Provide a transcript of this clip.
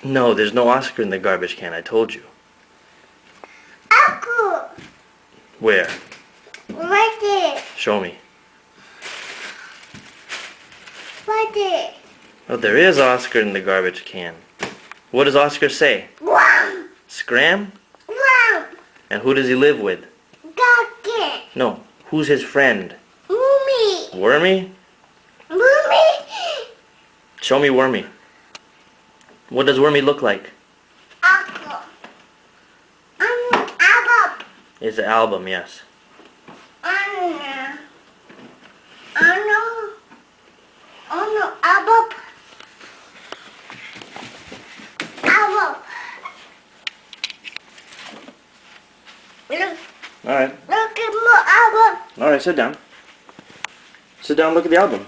No, there's no Oscar in the garbage can, I told you. Uncle! Where? Right there. Show me. Right there. Oh, there is Oscar in the garbage can. What does Oscar say? Wow! Scram? Wow! And who does he live with? Doggy! No, who's his friend? Mommy! Wormy? Mommy! Show me Wormy. What does Wormy look like? Uncle! Abba! It's the album, yes. Anna! Anna! Anna! Abba! Abba! Look! Alright. Look at my Abba! Alright, sit down. Sit down, look at the album.